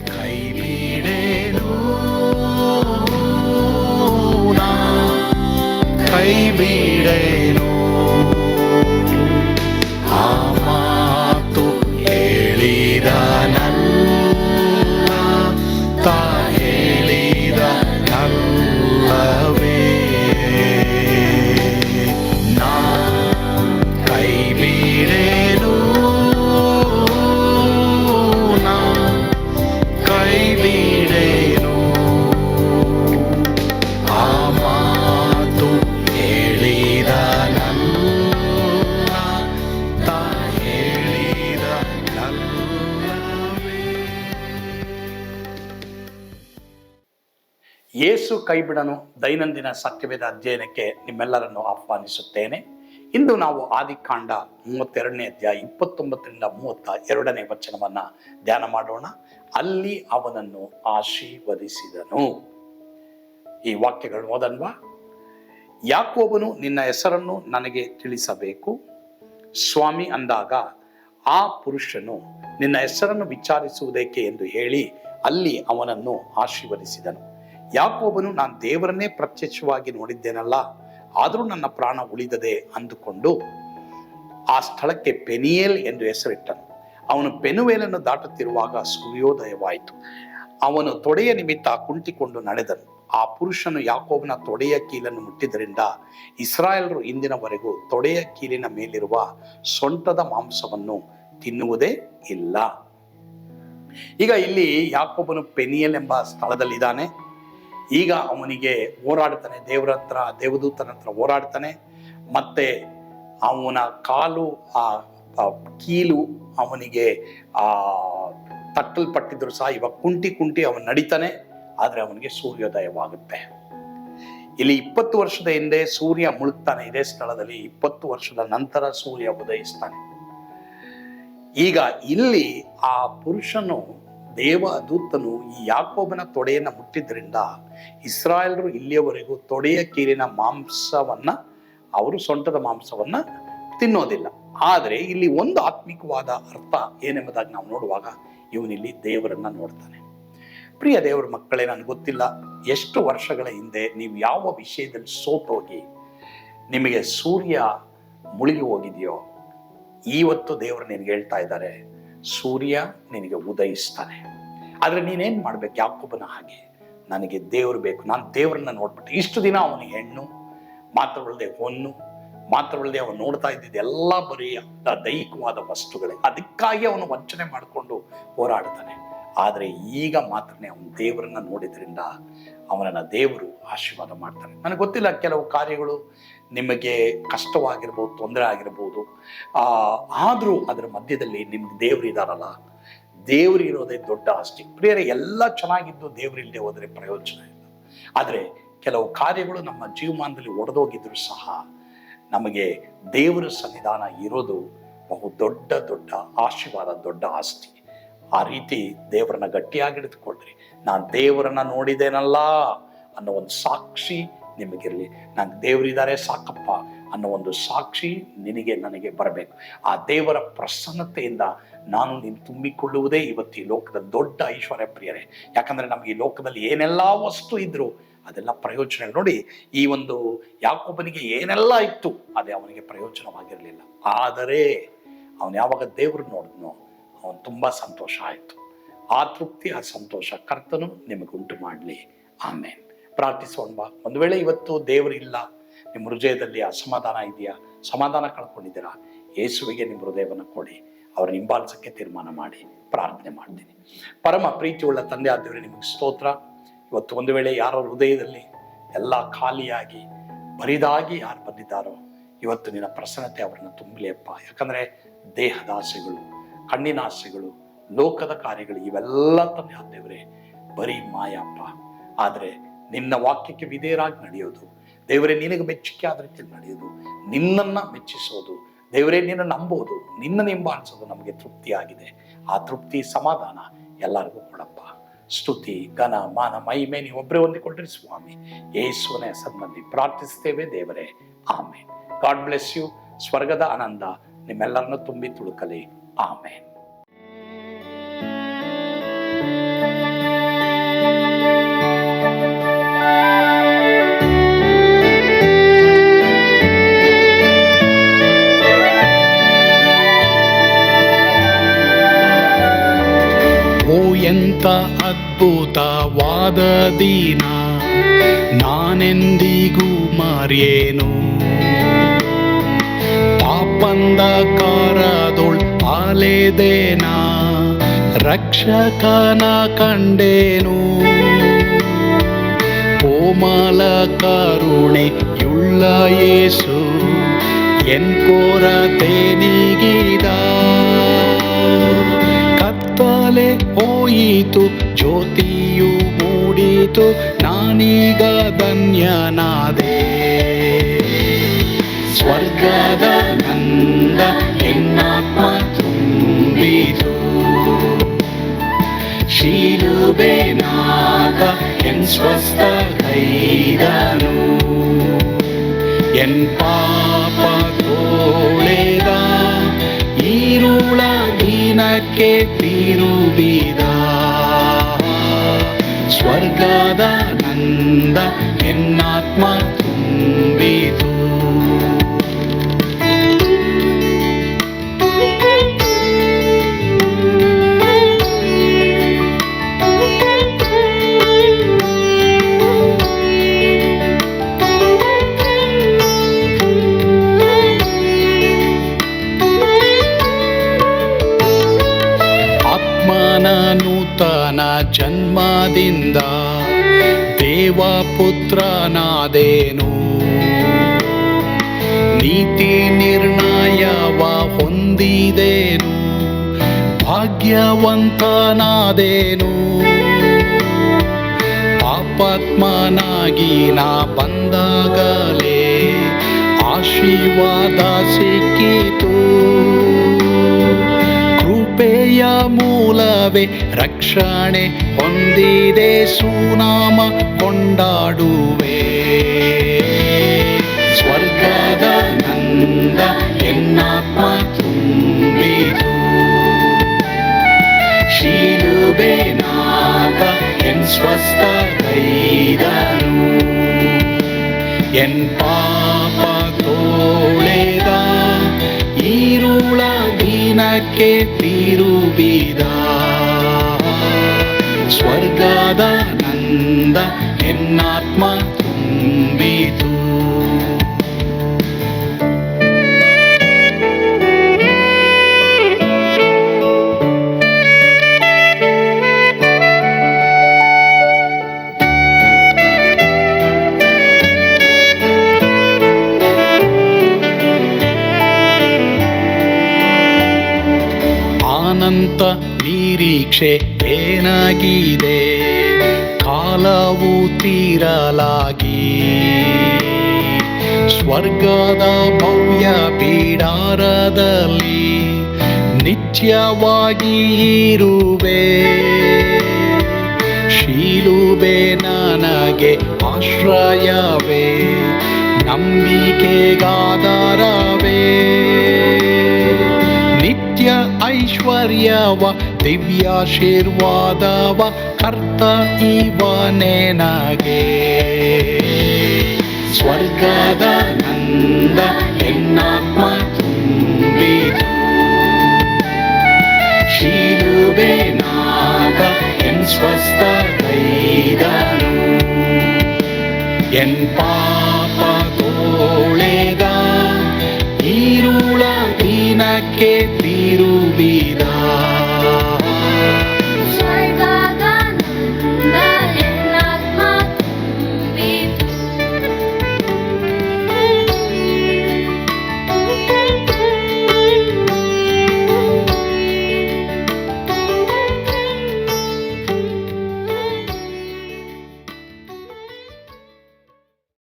ಕೈ ಬಿಡೇನು, ಕೈ ಬಿಡೇನು, ಆ ಮಾತು ಹೇಳಿದ ತಾ ಹೇಳಿದ ನಲ್ಲವೇ. ನಾ ಕೈ ಬಿಡೇನು, ನಾ ಕೈ ಬಿಡೇನು, ಆ ಮಾತು ಹೇಳಿದ ತಾ ಹೇಳಿದ ನಲ್ಲವೇ. ಯೇಸು ಕೈಬಿಡನು ದೈನಂದಿನ ಸತ್ಯವೇದ ಅಧ್ಯಯನಕ್ಕೆ ನಿಮ್ಮೆಲ್ಲರನ್ನು ಆಹ್ವಾನಿಸುತ್ತೇನೆ. ಇಂದು ನಾವು ಆದಿಕಾಂಡ 32ನೇ ಅಧ್ಯಾಯ 29ರಿಂದ 32ನೇ ವಚನವನ್ನು ಧ್ಯಾನ ಮಾಡೋಣ. ಅಲ್ಲಿ ಅವನನ್ನು ಆಶೀರ್ವದಿಸಿದನು. ಈ ವಾಕ್ಯಗಳು ಓದನ್ವಾ? ಯಾಕೋಬನು ನಿನ್ನ ಹೆಸರನ್ನು ನನಗೆ ತಿಳಿಸಬೇಕು ಸ್ವಾಮಿ ಅಂದಾಗ ಆ ಪುರುಷನು ನಿನ್ನ ಹೆಸರನ್ನು ವಿಚಾರಿಸುವುದೇಕೆ ಎಂದು ಹೇಳಿ ಅಲ್ಲಿ ಅವನನ್ನು ಆಶೀರ್ವದಿಸಿದನು. ಯಾಕೋಬನು ನಾನು ದೇವರನ್ನೇ ಪ್ರತ್ಯಕ್ಷವಾಗಿ ನೋಡಿದ್ದೇನಲ್ಲ, ಆದರೂ ನನ್ನ ಪ್ರಾಣ ಉಳಿದದೆ ಅಂದುಕೊಂಡು ಆ ಸ್ಥಳಕ್ಕೆ ಪೆನಿಯೇಲ್ ಎಂದು ಹೆಸರಿಟ್ಟನು. ಅವನು ಪೆನುವೇಲನ್ನು ದಾಟುತ್ತಿರುವಾಗ ಸೂರ್ಯೋದಯವಾಯಿತು. ಅವನು ತೊಡೆಯ ನಿಮಿತ್ತ ಕುಂಟಿಕೊಂಡು ನಡೆದನು. ಆ ಪುರುಷನು ಯಾಕೋಬನ ತೊಡೆಯ ಕೀಲನ್ನು ಮುಟ್ಟಿದ್ದರಿಂದ ಇಸ್ರಾಯೇಲರು ಇಂದಿನವರೆಗೂ ತೊಡೆಯ ಕೀಲಿನ ಮೇಲಿರುವ ಸೊಂಟದ ಮಾಂಸವನ್ನು ತಿನ್ನುವುದೇ ಇಲ್ಲ. ಈಗ ಇಲ್ಲಿ ಯಾಕೋಬನು ಪೆನಿಯೇಲ್ ಎಂಬ ಸ್ಥಳದಲ್ಲಿದ್ದಾನೆ. ಈಗ ಅವನಿಗೆ ಹೋರಾಡ್ತಾನೆ, ದೇವದೂತನ ಹತ್ರ ಹೋರಾಡ್ತಾನೆ. ಮತ್ತೆ ಅವನ ಕಾಲು ಕೀಲು ಅವನಿಗೆ ತಟ್ಟಲ್ಪಟ್ಟಿದ್ರು ಸಹ ಇವಾಗ ಕುಂಟಿ ಅವನು ನಡೀತಾನೆ. ಆದ್ರೆ ಅವನಿಗೆ ಸೂರ್ಯೋದಯವಾಗುತ್ತೆ. ಇಲ್ಲಿ 20 ವರ್ಷದ ಹಿಂದೆ ಸೂರ್ಯ ಮುಳುಗ್ತಾನೆ ಇದೇ ಸ್ಥಳದಲ್ಲಿ. 20 ವರ್ಷದ ನಂತರ ಸೂರ್ಯ ಉದಯಿಸ್ತಾನೆ. ಈಗ ಇಲ್ಲಿ ಆ ಪುರುಷನು ದೇವದೂತನು ಈ ಯಾಕೋಬನ ತೊಡೆಯನ್ನು ಮುಟ್ಟಿದ್ರಿಂದ ಇಸ್ರಾಯೇಲರು ಇಲ್ಲಿಯವರೆಗೂ ತೊಡೆಯ ಕೀಲಿನ ಮಾಂಸವನ್ನ, ಅವರು ಸೊಂಟದ ಮಾಂಸವನ್ನ ತಿನ್ನೋದಿಲ್ಲ. ಆದರೆ ಇಲ್ಲಿ ಒಂದು ಆತ್ಮಿಕವಾದ ಅರ್ಥ ಏನೆಂಬುದಾಗಿ ನಾವು ನೋಡುವಾಗ ಇವನಿಲ್ಲಿ ದೇವರನ್ನ ನೋಡ್ತಾನೆ. ಪ್ರಿಯ ದೇವರ ಮಕ್ಕಳೇ, ನನಗೆ ಗೊತ್ತಿಲ್ಲ ಎಷ್ಟು ವರ್ಷಗಳ ಹಿಂದೆ ನೀವು ಯಾವ ವಿಷಯದಲ್ಲಿ ಸೋತೋಗಿ ನಿಮಗೆ ಸೂರ್ಯ ಮುಳುಗಿ ಹೋಗಿದೆಯೋ, ಇವತ್ತು ದೇವರು ನಿನಗೆ ಹೇಳ್ತಾ ಇದ್ದಾರೆ, ಸೂರ್ಯ ನಿನಗೆ ಉದಯಿಸ್ತಾನೆ. ಆದ್ರೆ ನೀನೇನ್ ಮಾಡ್ಬೇಕು? ಯಾಕೋಬನ ಹಾಗೆ ನನಗೆ ದೇವರು ಬೇಕು, ನಾನು ದೇವರನ್ನ ನೋಡ್ಬಿಟ್ಟೆ. ಇಷ್ಟು ದಿನ ಅವನು ಹೆಣ್ಣು ಮಾತ್ರವಲ್ಲದೆ ಹೊನ್ನು ಮಾತ್ರವಲ್ಲದೆ ಅವನು ನೋಡ್ತಾ ಇದ್ದಿದ್ದು ಎಲ್ಲ ಬರೀ ದೈಹಿಕವಾದ ವಸ್ತುಗಳೇ. ಅದಕ್ಕಾಗಿ ಅವನು ವಂಚನೆ ಮಾಡಿಕೊಂಡು ಹೋರಾಡ್ತಾನೆ. ಆದ್ರೆ ಈಗ ಮಾತ್ರನೇ ಅವನು ದೇವರನ್ನ ನೋಡಿದ್ರಿಂದ ಅವನನ್ನ ದೇವರು ಆಶೀರ್ವಾದ ಮಾಡ್ತಾನೆ. ನನಗೆ ಗೊತ್ತಿಲ್ಲ, ಕೆಲವು ಕಾರ್ಯಗಳು ನಿಮಗೆ ಕಷ್ಟವಾಗಿರ್ಬೋದು, ತೊಂದರೆ ಆಗಿರ್ಬೋದು. ಆದ್ರೂ ಅದರ ಮಧ್ಯದಲ್ಲಿ ನಿಮ್ಗೆ ದೇವರು ಇದಾರಲ್ಲ, ದೇವರು ಇರೋದೇ ದೊಡ್ಡ ಆಸ್ತಿ. ಪ್ರಿಯರೇ, ಎಲ್ಲ ಚೆನ್ನಾಗಿದ್ದು ದೇವರಿಲ್ಲದೆ ಹೋದ್ರೆ ಪ್ರಯೋಜನ ಇಲ್ಲ. ಆದ್ರೆ ಕೆಲವು ಕಾರ್ಯಗಳು ನಮ್ಮ ಜೀವಮಾನದಲ್ಲಿ ಒಡೆದೋಗಿದ್ರು ಸಹ ನಮಗೆ ದೇವರ ಸನ್ನಿಧಾನ ಇರೋದು ಬಹು ದೊಡ್ಡ ಆಶೀರ್ವಾದ, ದೊಡ್ಡ ಆಸ್ತಿ. ಆ ರೀತಿ ದೇವರನ್ನ ಗಟ್ಟಿಯಾಗಿ ಹಿಡಿದುಕೊಳ್ರಿ. ನಾನು ದೇವರನ್ನ ನೋಡಿದೇನಲ್ಲ ಅನ್ನೋ ಒಂದು ಸಾಕ್ಷಿ ನಿಮಗಿರಲಿ. ನಂಗೆ ದೇವರಿದ್ದಾರೆ ಸಾಕಪ್ಪ ಅನ್ನೋ ಒಂದು ಸಾಕ್ಷಿ ನನಗೆ ಬರಬೇಕು. ಆ ದೇವರ ಪ್ರಸನ್ನತೆಯಿಂದ ನಾನು ನೀನು ತುಂಬಿಕೊಳ್ಳುವುದೇ ಇವತ್ತು ಈ ಲೋಕದ ದೊಡ್ಡ ಐಶ್ವರ್ಯ. ಪ್ರಿಯರೇ, ಯಾಕಂದ್ರೆ ನಮ್ಗೆ ಈ ಲೋಕದಲ್ಲಿ ಏನೆಲ್ಲ ವಸ್ತು ಇದ್ರು ಅದೆಲ್ಲ ಪ್ರಯೋಜನ. ನೋಡಿ, ಈ ಒಂದು ಯಾಕೋಬನಿಗೆ ಏನೆಲ್ಲ ಇತ್ತು ಅದೇ ಅವನಿಗೆ ಪ್ರಯೋಜನವಾಗಿರಲಿಲ್ಲ. ಆದರೆ ಅವನು ಯಾವಾಗ ದೇವರು ನೋಡಿದ್ನೋ ಅವನು ತುಂಬಾ ಸಂತೋಷ ಆಯಿತು. ಆ ತೃಪ್ತಿ, ಆ ಸಂತೋಷ ಕರ್ತನು ನಿಮಗೆ ಉಂಟು ಮಾಡಲಿ. ಆಮೇನ್. ಪ್ರಾರ್ಥಿಸೋಣ. ಒಂದು ವೇಳೆ ಇವತ್ತು ದೇವರಿಲ್ಲ, ನಿಮ್ಮ ಹೃದಯದಲ್ಲಿ ಅಸಮಾಧಾನ ಇದೆಯಾ, ಸಮಾಧಾನ ಕಳ್ಕೊಂಡಿದ್ದೀರಾ, ಯೇಸುವಿಗೆ ನಿಮ್ಮ ಹೃದಯವನ್ನು ಕೊಡಿ. ಅವರ ಹಿಂಬಾಲಿಸಕ್ಕೆ ತೀರ್ಮಾನ ಮಾಡಿ ಪ್ರಾರ್ಥನೆ ಮಾಡ್ತೀನಿ. ಪರಮ ಪ್ರೀತಿಯುಳ್ಳ ತಂದೆ ಆದವರೇ, ನಿಮಗೆ ಸ್ತೋತ್ರ. ಇವತ್ತು ಒಂದು ವೇಳೆ ಯಾರ ಹೃದಯದಲ್ಲಿ ಎಲ್ಲ ಖಾಲಿಯಾಗಿ ಬರಿದಾಗಿ ಯಾರು ಬಂದಿದ್ದಾರೋ, ಇವತ್ತು ನಿನ್ನ ಪ್ರಸನ್ನತೆ ಅವರನ್ನು ತುಂಬಲಿ ಅಪ್ಪ. ಯಾಕಂದ್ರೆ ದೇಹದ ಆಸೆಗಳು, ಕಣ್ಣಿನ ಆಸೆಗಳು, ಲೋಕದ ಕಾರ್ಯಗಳು ಇವೆಲ್ಲ ತಂದೆ ಆದೇವರೇ ಬರೀ ಮಾಯಪ್ಪ. ಆದ್ರೆ ನಿನ್ನ ವಾಕ್ಯಕ್ಕೆ ವಿಧೇಯರಾಗಿ ನಡೆಯೋದು, ದೇವರೇ ನಿನಗೆ ಮೆಚ್ಚುಗೆ ಆದ ರೀತಿಯಲ್ಲಿ ನಡೆಯೋದು, ನಿನ್ನನ್ನ ಮೆಚ್ಚಿಸೋದು, ದೇವರೇ ನಿನ್ನ ನಂಬೋದು, ನಿನ್ನ ಹಿಂಬಾಲಿಸೋದು ನಮಗೆ ತೃಪ್ತಿಯಾಗಿದೆ. ಆ ತೃಪ್ತಿ, ಸಮಾಧಾನ ಎಲ್ಲರಿಗೂ ಕೊಡಪ್ಪ. ಸ್ತುತಿ, ಘನ, ಮಾನ, ಮಹಿಮೆ ನೀವೊಬ್ಬರೇ ಹೊಂದಿಕೊಳ್ರಿ ಸ್ವಾಮಿ. ಯೇಸುವಿನ ಹೆಸರಿನಲ್ಲಿ ಪ್ರಾರ್ಥಿಸ್ತೇವೆ ದೇವರೇ, ಆಮೇನ್. God bless you. ಸ್ವರ್ಗದ ಆನಂದ ನಿಮ್ಮೆಲ್ಲರನ್ನು ತುಂಬಿ ತುಳುಕಲಿ. ಆಮೇನ್. ಎಂತ ಅದ್ಭುತವಾದ ದಿನ, ನಾನೆಂದಿಗೂ ಮರೆಯೇನು. ಪಾಪಂಧಕಾರದೊಳ್ ಅಲೆದೇನ, ರಕ್ಷಕನ ಕಂಡೇನು. ಕೋಮಲ ಕರುಣೆಯುಳ್ಳ ಯೇಸು ಎನ್ ಕೊರತೆ ನೀಗಿದ. ಕತ್ತಲೆ ಹೋಯಿತು, ಜ್ಯೋತಿಯು ಮೂಡಿತು, ನಾನೀಗ ಧನ್ಯನಾದೆ. ಸ್ವರ್ಗದ ನಂದ ಎನ್ನಾತ್ಮ ತುಂಬಿತು, ಶಿಲುಬೆನಾಗ ಎನ್ ಸ್ವಸ್ಥ ಕೈದನು. ಎನ್ ಪಾಪ ತೋಳೆದ, ಈರುಳ ದಿನಕ್ಕೆ ತಿರುಗಿದ. ಸ್ವರ್ಗದ ನಂದ ಎನ್ನಾತ್ಮ ತುಂಬಿತು. ನೂತನ ಜನ್ಮದಿಂದ ದೇವಪುತ್ರನಾದೇನು. ನೀತಿ ನಿರ್ಣಯವ ಹೊಂದಿದೇನು, ಭಾಗ್ಯವಂತನಾದೇನು. ಪಾಪಾತ್ಮನಾಗಿ ನಾ ಬಂದಾಗಲೇ ಆಶೀರ್ವಾದ ಸಿಕ್ಕಿತು. ಕೃಪೆಯ ಮೂಲವೇ ರಕ್ಷಣೆ ಹೊಂದಿದೆ, ಸುನಾಮ ಕೊಂಡಾಡುವೆ. ಸ್ವರ್ಗದ ನಂದ ಎನ್ನಾತ್ಮ ತುಂಬಿತು, ಶಿಲುಬೆನಾಗ ಎನ್ ಸ್ವಸ್ಥ ಕೈದನು. ಎನ್ ಪಾಪ ತೋಳೆದ, ಈರುಳ ದಿನಕ್ಕೆ ತಿರುಗಿದ. ಸ್ವರ್ಗದ ನಂದ ಎನ್ನಾತ್ಮ ತುಂಬಿತು. ಅನಂತ ನಿರೀಕ್ಷೆ ಏನಾಗಿದೆ, ಕಾಲವು ತೀರಲಾಗಿ. ಸ್ವರ್ಗದ ಭವ್ಯ ಬಿಡಾರದಲ್ಲಿ ನಿತ್ಯವಾಗಿ ಇರುವೆ. ಶಿಲುಬೆ ನನಗೆ ಆಶ್ರಯವೇ, ನಂಬಿಕೆಗಾಧಾರವೇ. ನಿತ್ಯ ಐಶ್ವರ್ಯವ ದಿವ್ಯಾಶೀರ್ವಾದವ ಕರ್ತ ಇವನೇ ನಗೆ. ಸ್ವರ್ಗದ ನಂದ ಎನ್ನಾತ್ಮ ತುಂಬಿತು, ಶಿಲುಬೆನಾಗ ಎನ್ ಸ್ವಸ್ಥ ಕೈದನು. ಎನ್